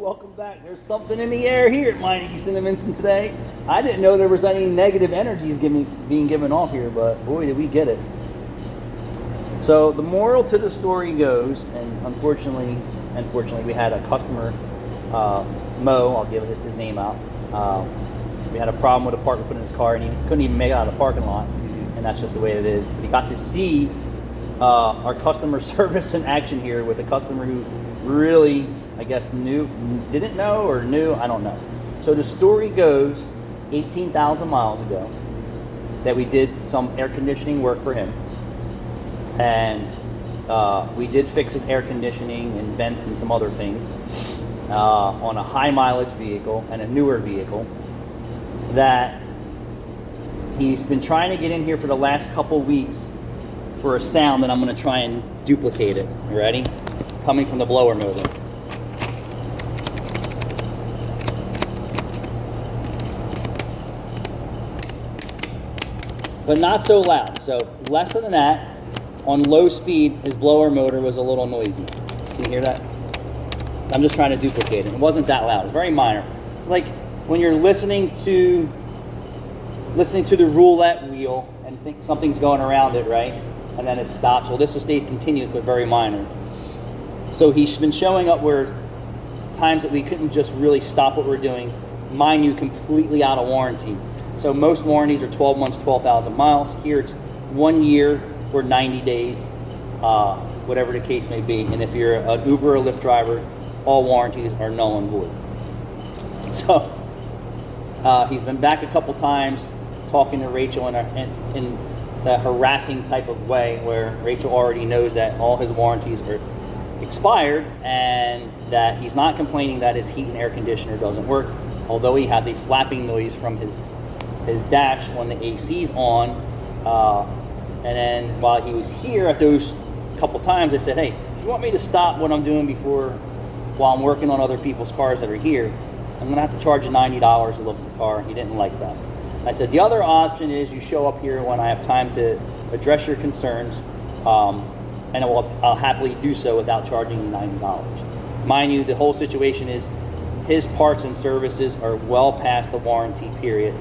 welcome back. There's something in the air here at Meineke Cinnamonston today. I didn't know there was any negative energies being given off here, but boy, did we get it. So the moral to the story goes, and unfortunately, we had a customer, Mo, I'll give his name out. We had a problem with a part we put in his car, and he couldn't even make it out of the parking lot, and that's just the way it is. But he got to see our customer service in action here with a customer who really, I guess, didn't know or knew, I don't know. So the story goes, 18,000 miles ago, that we did some air conditioning work for him. And we did fix his air conditioning and vents and some other things on a high mileage vehicle and a newer vehicle that he's been trying to get in here for the last couple weeks for a sound that I'm going to try and duplicate it. You ready? Coming from the blower motor. But not so loud. So less than that. On low speed, his blower motor was a little noisy. Can you hear that? I'm just trying to duplicate it. It wasn't that loud. It's very minor. It's like when you're listening to the roulette wheel and think something's going around it, right? And then it stops. Well, this will stay continuous, but very minor. So he's been showing up where times that we couldn't just really stop what we're doing, mind you, completely out of warranty. So most warranties are 12 months, 12,000 miles. Here it's 1 year or 90 days, whatever the case may be. And if you're an Uber or Lyft driver, all warranties are null and void. So he's been back a couple times talking to Rachel in the harassing type of way where Rachel already knows that all his warranties are expired and that he's not complaining that his heat and air conditioner doesn't work, although he has a flapping noise from his dash when the AC's on. And then while he was here at those couple times, I said, hey, if you want me to stop what I'm doing while I'm working on other people's cars that are here, I'm going to have to charge you $90 to look at the car. He didn't like that. I said, the other option is you show up here when I have time to address your concerns, and I'll happily do so without charging you $90. Mind you, the whole situation is his parts and services are well past the warranty period,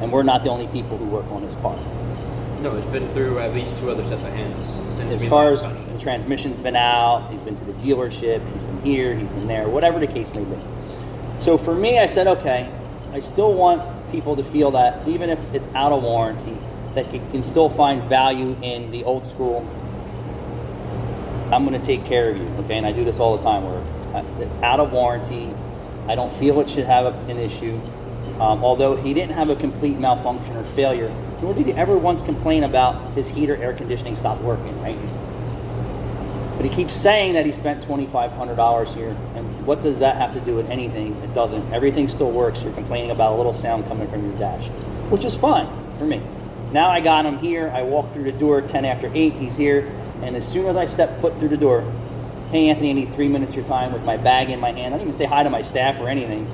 and we're not the only people who work on his car. No, it's been through at least 2 other sets of hands since his car's, the transmission's been out, he's been to the dealership, he's been here, he's been there, whatever the case may be. So for me, I said, okay, I still want people to feel that even if it's out of warranty, that you can still find value in the old school, I'm going to take care of you, okay? And I do this all the time where it's out of warranty, I don't feel it should have an issue. Although he didn't have a complete malfunction or failure, nor did he ever once complain about his heater air conditioning stopped working, right? But he keeps saying that he spent $2,500 here, and what does that have to do with anything? It doesn't. Everything still works. You're complaining about a little sound coming from your dash, which is fine for me. Now I got him here. I walk through the door 10 after 8. He's here, and as soon as I step foot through the door, hey, Anthony, I need 3 minutes of your time with my bag in my hand. I didn't even say hi to my staff or anything.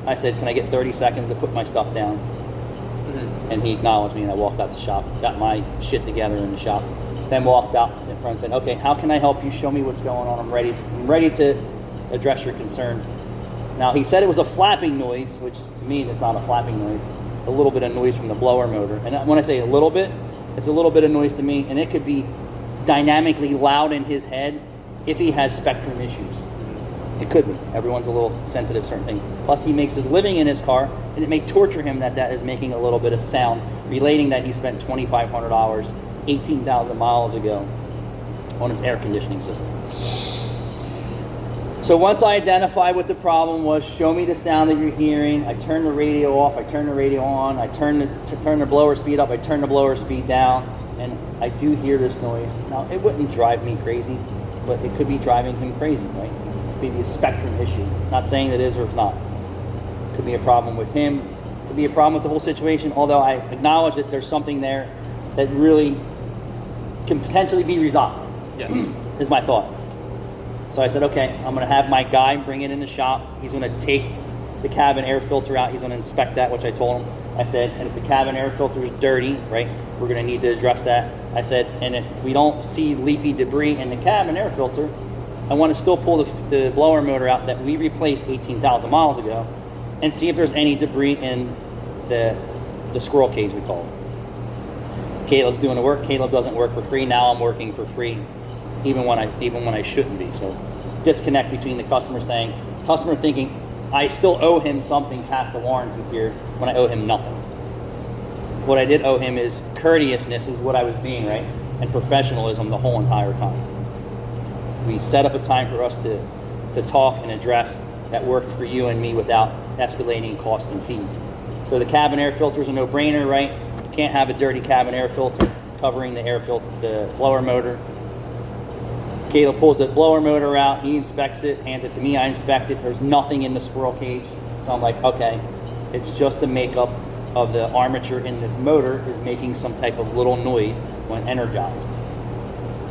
I said, can I get 30 seconds to put my stuff down? Mm-hmm. And he acknowledged me, and I walked out the shop, got my shit together in the shop, then walked out in front and said, okay, how can I help you? Show me what's going on. I'm ready to address your concerns. Now, he said it was a flapping noise, which to me, it's not a flapping noise. It's a little bit of noise from the blower motor. And when I say a little bit, it's a little bit of noise to me, and it could be dynamically loud in his head if he has spectrum issues. It could be. Everyone's a little sensitive to certain things. Plus, he makes his living in his car, and it may torture him that is making a little bit of sound, relating that he spent $2,500 18,000 miles ago on his air conditioning system. So once I identified what the problem was, show me the sound that you're hearing. I turn the radio off. I turn the radio on. I turn the blower speed up. I turn the blower speed down, and I do hear this noise. Now, it wouldn't drive me crazy, but it could be driving him crazy, right? Could be a spectrum issue. Not saying that it is or it's not. Could be a problem with him. Could be a problem with the whole situation. Although I acknowledge that there's something there that really can potentially be resolved. Yes. Is my thought. So I said, okay, I'm going to have my guy bring it in the shop. He's going to take the cabin air filter out. He's going to inspect that, which I told him. I said, and if the cabin air filter is dirty, right, we're going to need to address that. I said, and if we don't see leafy debris in the cabin air filter, I want to still pull the blower motor out that we replaced 18,000 miles ago and see if there's any debris in the squirrel cage, we call it. Caleb's doing the work. Caleb doesn't work for free. Now I'm working for free, even when I shouldn't be. So disconnect between the customer thinking I still owe him something past the warranty period when I owe him nothing. What I did owe him is courteousness, is what I was being, right? And professionalism the whole entire time. We set up a time for us to talk and address that worked for you and me without escalating costs and fees. So the cabin air filter is a no-brainer, right? You can't have a dirty cabin air filter covering the blower motor. Caleb pulls the blower motor out, he inspects it, hands it to me, I inspect it. There's nothing in the squirrel cage. So I'm like, okay, it's just the makeup of the armature in this motor is making some type of little noise when energized.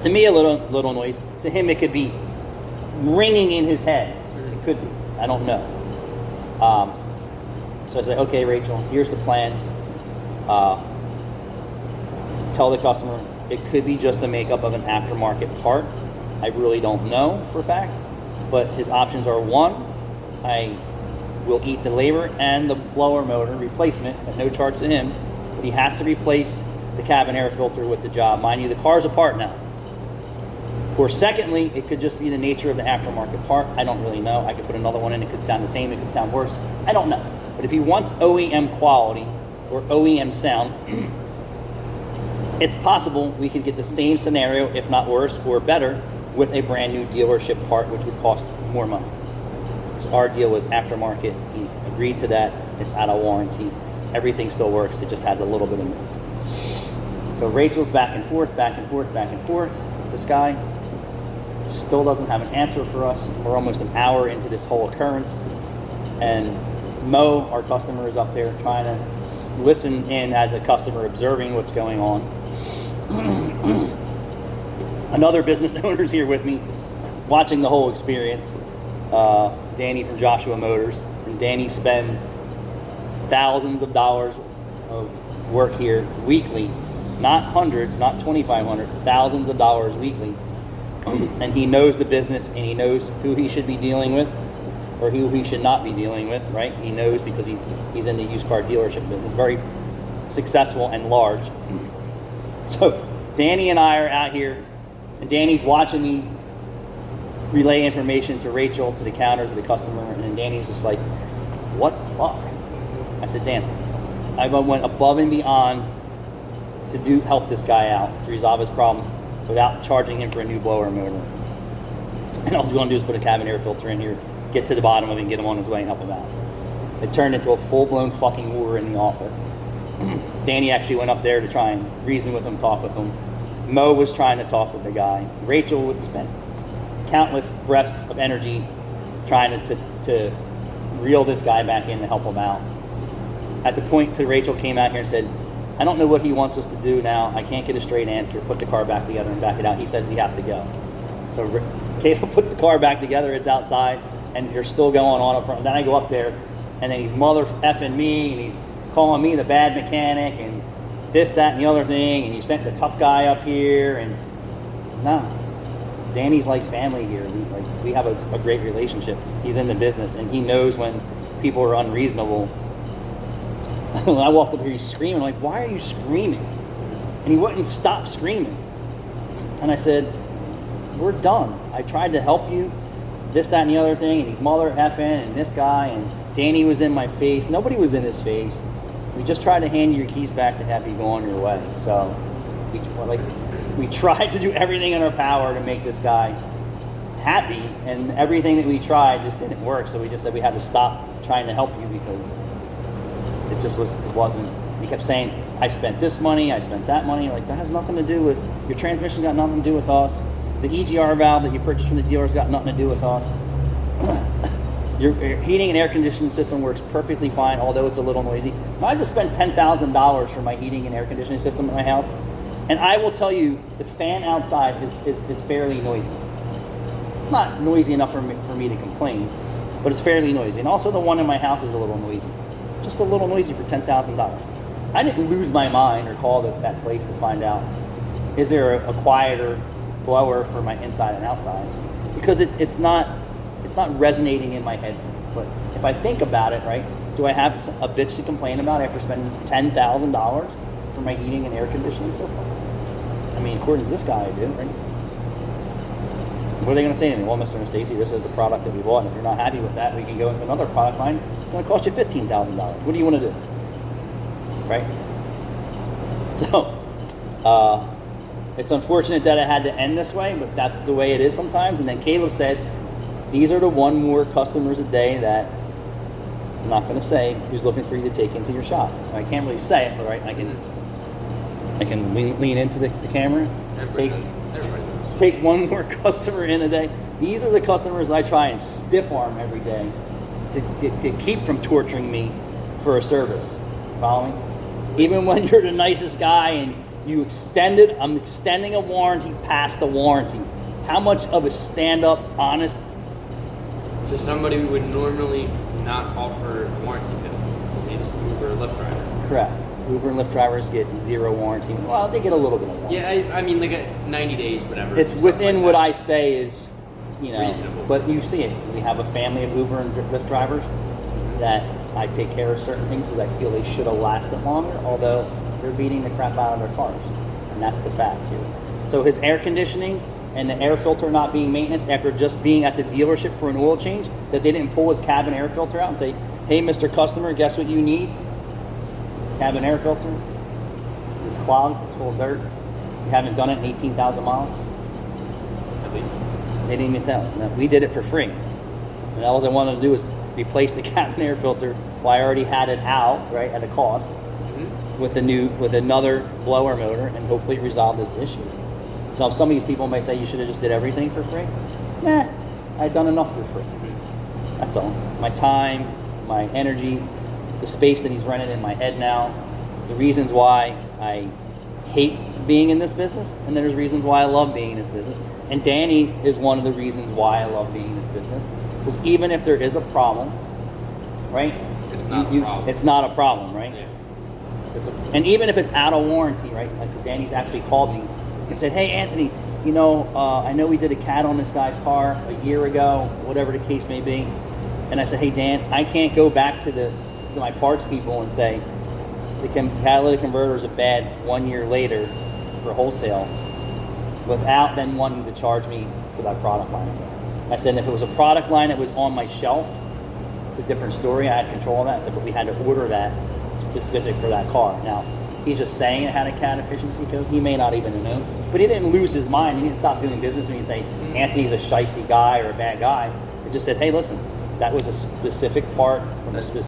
To me, a little noise. To him, it could be ringing in his head. It could be. I don't know. So I say, okay, Rachel, here's the plans. Tell the customer it could be just the makeup of an aftermarket part. I really don't know for a fact, but his options are: one, I will eat the labor and the blower motor replacement at no charge to him, but he has to replace the cabin air filter with the job. Mind you, the car's apart now. Or secondly, it could just be the nature of the aftermarket part. I don't really know. I could put another one in. It could sound the same. It could sound worse. I don't know. But if he wants OEM quality or OEM sound, it's possible we could get the same scenario, if not worse or better, with a brand new dealership part, which would cost more money. Because our deal was aftermarket. He agreed to that. It's out of warranty. Everything still works. It just has a little bit of noise. So Rachel's back and forth with this guy. Still doesn't have an answer for us. We're almost an hour into this whole occurrence. And Mo, our customer, is up there trying to listen in as a customer, observing what's going on. Another business owner's here with me, watching the whole experience. Danny from Joshua Motors. And Danny spends thousands of dollars of work here weekly. Not hundreds, not 2,500, thousands of dollars weekly. And he knows the business, and he knows who he should be dealing with or who he should not be dealing with, right? He knows because he's in the used car dealership business, very successful and large. So Danny and I are out here, and Danny's watching me relay information to Rachel, to the counter, to the customer, and then Danny's just like, what the fuck? I said, Dan, I went above and beyond to help this guy out, to resolve his problems without charging him for a new blower motor. And all we want to do is put a cabin air filter in here, get to the bottom of it, and get him on his way and help him out. It turned into a full-blown fucking war in the office. Danny actually went up there to try and reason with him, talk with him. Mo was trying to talk with the guy. Rachel would spend countless breaths of energy trying to reel this guy back in to help him out. At the point till Rachel came out here and said, I don't know what he wants us to do now. I can't get a straight answer. Put the car back together and back it out. He says he has to go. So Caleb puts the car back together. It's outside, and you're still going on up front. And then I go up there, and then he's mother effing me, and he's calling me the bad mechanic, and this, that, and the other thing. And you sent the tough guy up here, and no, Danny's like family here. We have a great relationship. He's in the business, and he knows when people are unreasonable. When I walked up here, he's screaming. I'm like, why are you screaming? And he wouldn't stop screaming. And I said, we're done. I tried to help you, this, that, and the other thing, and he's mother effing, and this guy, and Danny was in my face. Nobody was in his face. We just tried to hand you your keys back to have you go on your way. So we tried to do everything in our power to make this guy happy, and everything that we tried just didn't work. So we just said we had to stop trying to help you because it wasn't. He kept saying, I spent this money, I spent that money. Like, that has nothing to do with, your transmission's got nothing to do with us. The EGR valve that you purchased from the dealer's got nothing to do with us. Your heating and air conditioning system works perfectly fine, although it's a little noisy. I just spent $10,000 for my heating and air conditioning system in my house. And I will tell you, the fan outside is fairly noisy. Not noisy enough for me to complain, but it's fairly noisy. And also the one in my house is a little noisy. Just a little noisy for $10,000. I didn't lose my mind or call that place to find out, is there a quieter blower for my inside and outside? because it's not resonating in my head. But if I think about it, right, do I have a bitch to complain about after spending $10,000 for my heating and air conditioning system? I mean, according to this guy, I do, right? What are they going to say to me? Well, Mr. and Stacy, this is the product that we bought, and if you're not happy with that, we can go into another product line. It's going to cost you $15,000. What do you want to do? Right? So, it's unfortunate that it had to end this way, but that's the way it is sometimes. And then Caleb said, these are the one more customers a day that, I'm not going to say who's looking for you to take into your shop. So I can't really say it, but right, I can lean into the camera, take one more customer in a day. These are the customers I try and stiff arm every day to keep from torturing me for a service. Follow me? Even when you're the nicest guy and I'm extending a warranty past the warranty. How much of a stand-up, honest... To somebody we would normally not offer a warranty to, because he's Uber or Lyft driver. Correct. Uber and Lyft drivers get 0 warranty. Well, they get a little bit of warranty. Yeah, I mean, they get 90 days, whatever. It's within what I say is, reasonable. But you see it. We have a family of Uber and Lyft drivers that I take care of certain things because I feel they should have lasted longer, although they're beating the crap out of their cars. And that's the fact here. So his air conditioning and the air filter not being maintenance after just being at the dealership for an oil change, that they didn't pull his cabin air filter out and say, hey, Mr. Customer, guess what you need? Cabin air filter. It's clogged, it's full of dirt. You haven't done it in 18,000 miles. At least. They didn't even tell. No, we did it for free. And all I wanted to do was replace the cabin air filter while I already had it out, right, at a cost, with another blower motor, and hopefully resolve this issue. So some of these people may say you should have just did everything for free. Nah, I've done enough for free. That's all. My time, my energy, the space that he's rented in my head now, the reasons why I hate being in this business, and there's reasons why I love being in this business. And Danny is one of the reasons why I love being in this business. Because even if there is a problem, right? It's not a problem. It's not a problem, right? Yeah. And even if it's out of warranty, right? Because Danny's actually called me and said, hey, Anthony, I know we did a CAT on this guy's car a year ago, whatever the case may be. And I said, hey, Dan, I can't go back to my parts people and say the catalytic converter is a bad 1 year later for wholesale without them wanting to charge me for that product line again. I said, if it was a product line that was on my shelf, it's a different story. I had control of that. I said, but we had to order that specific for that car. Now, he's just saying it had a CAT efficiency code. He may not even have known. But he didn't lose his mind. He didn't stop doing business when you say Anthony's a shiesty guy or a bad guy. He just said, hey, listen, that was a specific part from a specific